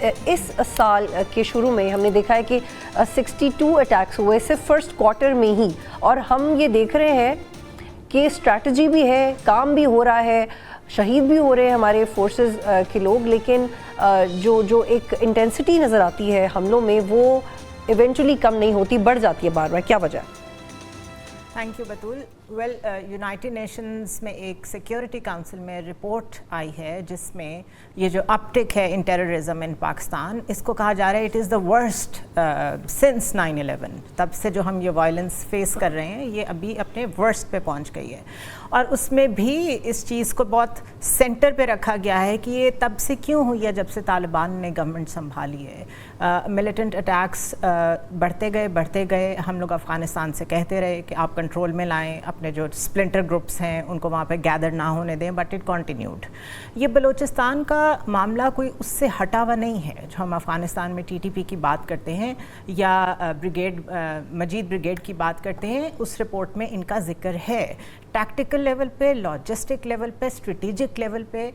اس سال کے شروع میں ہم نے دیکھا ہے کہ 62 اٹیکس ہوئے صرف فرسٹ کوارٹر میں ہی، اور ہم یہ دیکھ رہے ہیں کہ اسٹریٹجی بھی ہے، کام بھی ہو رہا ہے، شہید بھی ہو رہے ہیں ہمارے فورسز کے لوگ، لیکن جو ایک انٹینسٹی نظر آتی ہے حملوں میں وہ ایونچولی کم نہیں ہوتی، بڑھ جاتی ہے بار بار. کیا وجہ ہے؟ تھینک یو بطول. ویل یونائٹڈ نیشنز میں ایک سیکیورٹی کاؤنسل میں رپورٹ آئی ہے جس میں یہ جو اپ ٹک ہے ان ٹیررزم ان پاکستان، اس کو کہا جا رہا ہے it is the worst since 9/11. تب سے جو ہم یہ وائلنس فیس کر رہے ہیں یہ ابھی اپنے ورسٹ پہ پہنچ گئی ہے، اور اس میں بھی اس چیز کو بہت سینٹر پہ رکھا گیا ہے کہ یہ تب سے کیوں ہوئی ہے جب سے طالبان نے گورنمنٹ سنبھالی ہے. ملیٹنٹ اٹیکس بڑھتے گئے. ہم لوگ افغانستان سے کہتے رہے کہ آپ کنٹرول میں لائیں، اپنے جو سپلنٹر گروپس ہیں ان کو وہاں پہ گیدر نہ ہونے دیں، بٹ اٹ کنٹینیوڈ. یہ بلوچستان کا معاملہ کوئی اس سے ہٹا ہوا نہیں ہے. جو ہم افغانستان میں TTP کی بات کرتے ہیں یا مجید بریگیڈ کی بات کرتے ہیں، اس رپورٹ میں ان کا ذکر ہے. ٹیکٹیکل لیول پہ، لاجسٹک لیول پہ، اسٹریٹجک لیول پہ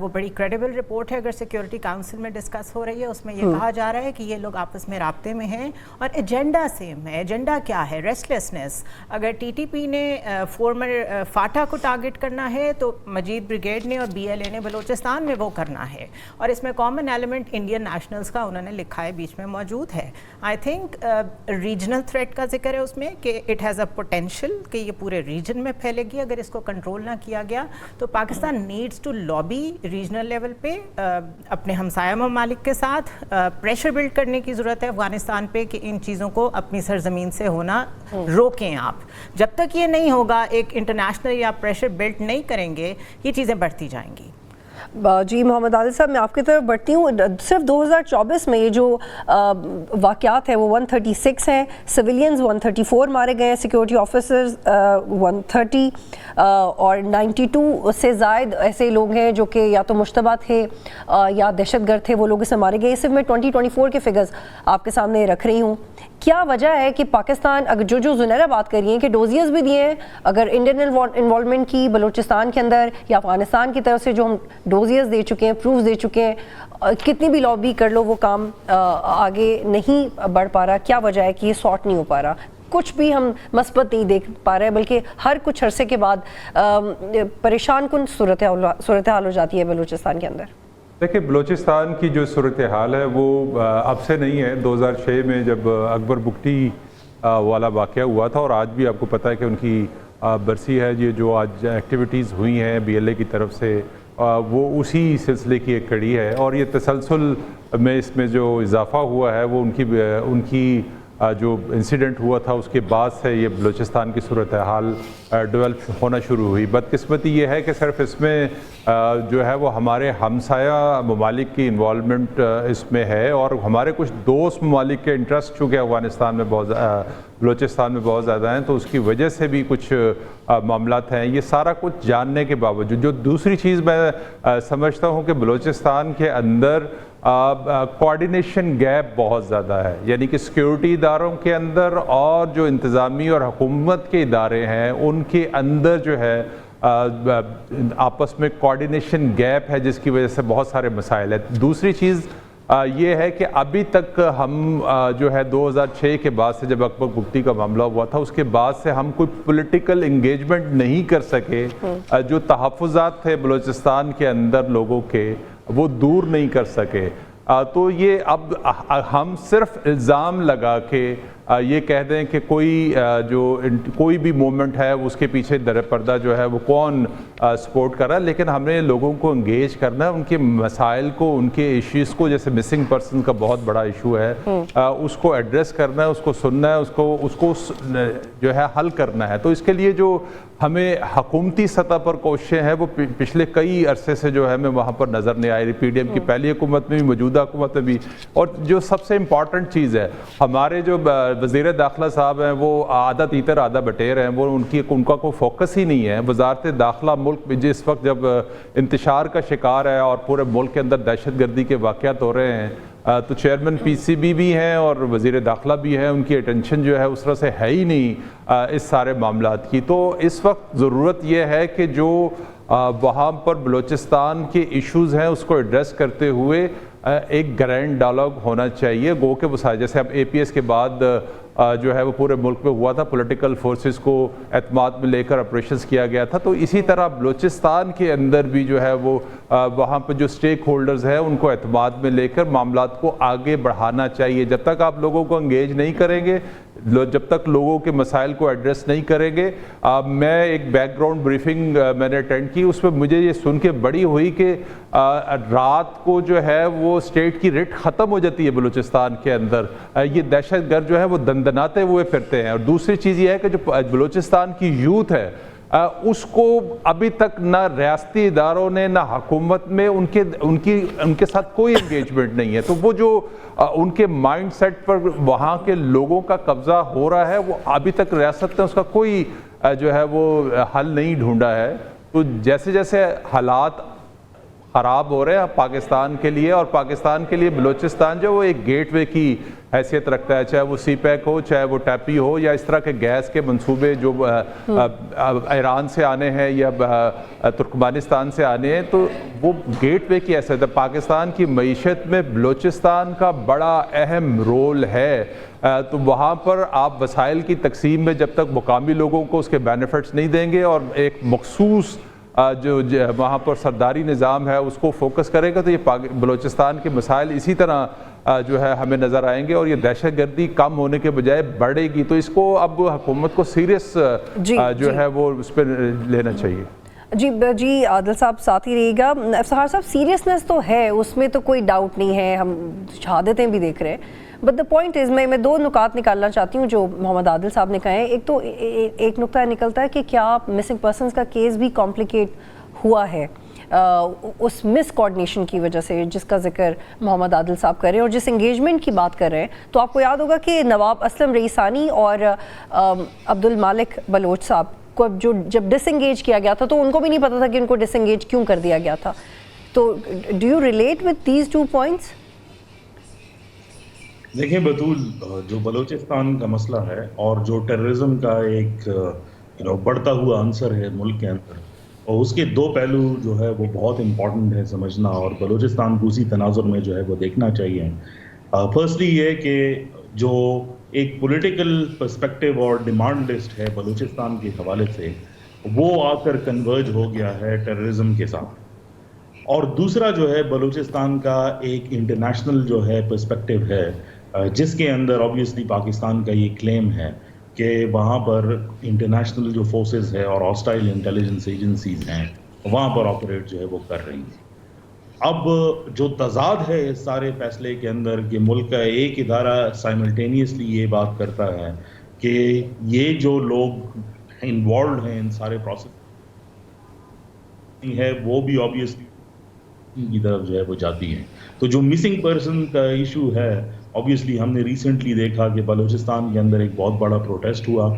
وہ بڑی کریڈیبل رپورٹ ہے. اگر سیکیورٹی کاؤنسل میں ڈسکس ہو رہی ہے اس میں یہ کہا جا رہا ہے کہ یہ لوگ آپس میں رابطے میں ہیں اور ایجنڈا سیم ہے. ایجنڈا کیا ہے؟ ریسٹلیسنس. اگر TTP نے فارمر فاٹا کو ٹارگٹ کرنا ہے تو مجید بریگیڈ نے اور BLA نے بلوچستان میں وہ کرنا ہے، اور اس میں کامن ایلیمنٹ انڈین نیشنلز کا انہوں نے لکھا ہے بیچ میں موجود ہے. آئی تھنک ریجنل تھریٹ کا ذکر ہے اس میں کہ اٹ ہیز اے پوٹینشیل کہ یہ پورے ریجن میں پھیلے گی اگر اس کو کنٹرول نہ کیا گیا. تو Pakistan needs to lobby regional level پہ اپنے ہمسایہ ممالک کے ساتھ پریشر بلڈ کرنے کی ضرورت ہے افغانستان پہ کہ ان چیزوں کو اپنی سرزمین سے ہونا روکیں. آپ جب تک یہ نہیں ہوگا، ایک انٹرنیشنل یا پریشر بلڈ نہیں کریں گے، یہ چیزیں بڑھتی جائیں گی. جی محمد عادل صاحب، میں آپ کی طرف بڑھتی ہوں. صرف 2024 میں یہ جو واقعات ہیں وہ 136 ہیں. سویلینز 134 مارے گئے ہیں، سیکیورٹی آفیسرز 130 اور 92 سے زائد ایسے لوگ ہیں جو کہ یا تو مشتبہ تھے یا دہشت گرد تھے، وہ لوگ اس میں مارے گئے. صرف میں 2024 کے فگرز آپ کے سامنے رکھ رہی ہوں. کیا وجہ ہے کہ پاکستان، اگر جو زنیرہ بات کر رہی ہیں کہ ڈوزیز بھی دیے ہیں، اگر انڈین انوالومنٹ کی بلوچستان کے اندر یا افغانستان کی طرف سے جو ہم ڈوزیز دے چکے ہیں، پروفز دے چکے ہیں، کتنی بھی لابی کر لو وہ کام آگے نہیں بڑھ پا رہا. کیا وجہ ہے کہ یہ سارٹ نہیں ہو پا رہا؟ کچھ بھی ہم مثبت نہیں دیکھ پا رہے، بلکہ ہر کچھ عرصے کے بعد پریشان کن صورتحال ہو جاتی ہے بلوچستان کے اندر. دیکھیں، بلوچستان کی جو صورتحال ہے وہ اب سے نہیں ہے. 2006 میں جب اکبر بگٹی والا واقعہ ہوا تھا، اور آج بھی آپ کو پتہ ہے کہ ان کی برسی ہے. یہ جو آج ایکٹیویٹیز ہوئی ہیں BLA کی طرف سے، وہ اسی سلسلے کی ایک کڑی ہے. اور یہ تسلسل میں اس میں جو اضافہ ہوا ہے وہ ان کی جو انسیڈنٹ ہوا تھا اس کے بعد سے یہ بلوچستان کی صورتحال ڈیولپ ہونا شروع ہوئی. بدقسمتی یہ ہے کہ صرف اس میں جو ہے وہ ہمارے ہمسایہ ممالک کی انوالومنٹ اس میں ہے، اور ہمارے کچھ دوست ممالک کے انٹرسٹ چونکہ افغانستان میں بلوچستان میں بہت زیادہ ہیں، تو اس کی وجہ سے بھی کچھ معاملات ہیں. یہ سارا کچھ جاننے کے باوجود جو دوسری چیز میں سمجھتا ہوں کہ بلوچستان کے اندر کوارڈینیشن گیپ بہت زیادہ ہے. یعنی کہ سیکیورٹی اداروں کے اندر اور جو انتظامی اور حکومت کے ادارے ہیں ان کے اندر جو ہے آپس میں کوارڈینیشن گیپ ہے، جس کی وجہ سے بہت سارے مسائل ہیں. دوسری چیز یہ ہے کہ ابھی تک ہم جو ہے 2006 کے بعد سے جب اکبر بگٹی کا معاملہ ہوا تھا اس کے بعد سے ہم کوئی پولیٹیکل انگیجمنٹ نہیں کر سکے. جو تحفظات تھے بلوچستان کے اندر لوگوں کے، وہ دور نہیں کر سکے. تو یہ اب ہم صرف الزام لگا کے یہ کہہ دیں کہ کوئی بھی موومنٹ ہے اس کے پیچھے در پردہ جو ہے وہ کون سپورٹ کر رہا ہے، لیکن ہم نے لوگوں کو انگیج کرنا ہے، ان کے مسائل کو، ان کے ایشوز کو. جیسے مسنگ پرسن کا بہت بڑا ایشو ہے، اس کو ایڈریس کرنا ہے، اس کو سننا ہے، اس کو جو ہے حل کرنا ہے. تو اس کے لیے جو ہمیں حکومتی سطح پر کوششیں ہیں وہ پچھلے کئی عرصے سے جو ہے ہمیں وہاں پر نظر نہیں آئی. PDM کی پہلی حکومت میں بھی، موجودہ حکومت میں بھی. اور جو سب سے امپورٹنٹ چیز ہے، ہمارے جو وزیر داخلہ صاحب ہیں وہ آدھا تیتر آدھا بٹیر ہیں. وہ ان کا کوئی فوکس ہی نہیں ہے. وزارت داخلہ ملک میں جس وقت جب انتشار کا شکار ہے اور پورے ملک کے اندر دہشت گردی کے واقعات ہو رہے ہیں، تو چیئرمین PCB بھی ہیں اور وزیر داخلہ بھی ہیں. ان کی اٹینشن جو ہے اس طرح سے ہے ہی نہیں اس سارے معاملات کی. تو اس وقت ضرورت یہ ہے کہ جو وہاں پر بلوچستان کے ایشوز ہیں اس کو ایڈریس کرتے ہوئے ایک گرینڈ ڈائلاگ ہونا چاہیے گو کے وسائل جیسے اب APS کے بعد جو ہے وہ پورے ملک میں ہوا تھا پولیٹیکل فورسز کو اعتماد میں لے کر آپریشنز کیا گیا تھا تو اسی طرح بلوچستان کے اندر بھی جو ہے وہ وہاں پہ جو اسٹیک ہولڈرز ہیں ان کو اعتماد میں لے کر معاملات کو آگے بڑھانا چاہیے جب تک آپ لوگوں کو انگیج نہیں کریں گے جب تک لوگوں کے مسائل کو ایڈریس نہیں کریں گے میں ایک بیک گراؤنڈ بریفنگ میں نے اٹینڈ کی اس میں مجھے یہ سن کے بڑی ہوئی کہ رات کو جو ہے وہ اسٹیٹ کی ریٹ ختم ہو جاتی ہے بلوچستان کے اندر یہ دہشت گرد جو ہے وہ دندناتے ہوئے پھرتے ہیں اور دوسری چیز یہ ہے کہ جو بلوچستان کی یوتھ ہے اس کو ابھی تک نہ ریاستی اداروں نے نہ حکومت میں ان کے ساتھ کوئی انگیجمنٹ نہیں ہے تو وہ جو ان کے مائنڈ سیٹ پر وہاں کے لوگوں کا قبضہ ہو رہا ہے وہ ابھی تک ریاست نے اس کا کوئی جو ہے وہ حل نہیں ڈھونڈا ہے تو جیسے جیسے حالات خراب ہو رہے ہیں پاکستان کے لیے اور پاکستان کے لیے بلوچستان جو وہ ایک گیٹ وے کی حیثیت رکھتا ہے چاہے وہ سی پیک ہو چاہے وہ ٹیپی ہو یا اس طرح کے گیس کے منصوبے جو ایران سے آنے ہیں یا ترکمانستان سے آنے ہیں تو وہ گیٹ وے کی حیثیت ہے پاکستان کی معیشت میں بلوچستان کا بڑا اہم رول ہے تو وہاں پر آپ وسائل کی تقسیم میں جب تک مقامی لوگوں کو اس کے بینیفٹس نہیں دیں گے اور ایک مخصوص جو وہاں پر سرداری نظام ہے اس کو فوکس کرے گا تو یہ بلوچستان کے مسائل اسی طرح جو ہے ہمیں نظر آئیں گے اور یہ دہشت گردی کم ہونے کے بجائے بڑھے گی تو اس کو اب حکومت کو سیریس جو ہے وہ اس پہ لینا چاہیے جی عادل صاحب ساتھ ہی رہے گا افتخار صاحب سیریسنس تو ہے اس میں تو کوئی ڈاؤٹ نہیں ہے ہم شہادتیں بھی دیکھ رہے ہیں بٹ دا پوائنٹ از میں دو نکات نکالنا چاہتی ہوں جو محمد عادل صاحب نے کہے ہیں ایک تو ایک نکتہ نکلتا ہے کہ کیا مسنگ پرسنز کا کیس بھی کمپلیکیٹ ہوا ہے اس مس کوآرڈینیشن کی وجہ سے جس کا ذکر محمد عادل صاحب کر رہے ہیں اور جس انگیجمنٹ کی بات کر رہے ہیں تو آپ کو یاد ہوگا کہ نواب اسلم رئیسانی اور عبد المالک بلوچ صاحب کو جب ڈس انگیج کیا گیا تھا تو ان کو بھی نہیں پتا تھا کہ ان کو ڈس انگیج کیوں کر دیا گیا تھا تو do you relate with these two points? دیکھیں بطول جو بلوچستان کا مسئلہ ہے اور جو ٹیررزم کا ایک بڑھتا ہوا عنصر ہے ملک کے اندر اور اس کے دو پہلو جو ہے وہ بہت امپورٹنٹ ہے سمجھنا اور بلوچستان کو اسی تناظر میں جو ہے وہ دیکھنا چاہیے فرسٹلی یہ کہ جو ایک پولیٹیکل پرسپیکٹیو اور ڈیمانڈ لسٹ ہے بلوچستان کے حوالے سے وہ آ کر کنورج ہو گیا ہے ٹیررزم کے ساتھ اور دوسرا جو ہے بلوچستان کا ایک انٹرنیشنل جو ہے پرسپیکٹیو ہے جس کے اندر آبویسلی پاکستان کا یہ کلیم ہے کہ وہاں پر انٹرنیشنل جو فورسز ہے اور ہاسٹائل انٹیلیجنس ایجنسیز ہیں وہاں پر آپریٹ جو ہے وہ کر رہی ہیں اب جو تضاد ہے اس سارے فیصلے کے اندر کہ ملک کا ایک ادارہ سائملٹینیسلی یہ بات کرتا ہے کہ یہ جو لوگ انوالوڈ ہیں ان سارے پروسیس ہے وہ بھی آبویسلی کی طرف جو ہے وہ جاتی ہیں تو جو مسنگ پرسن کا ایشو ہے آبویسلی ہم نے ریسنٹلی دیکھا کہ بلوچستان کے اندر ایک بہت بڑا پروٹیسٹ ہوا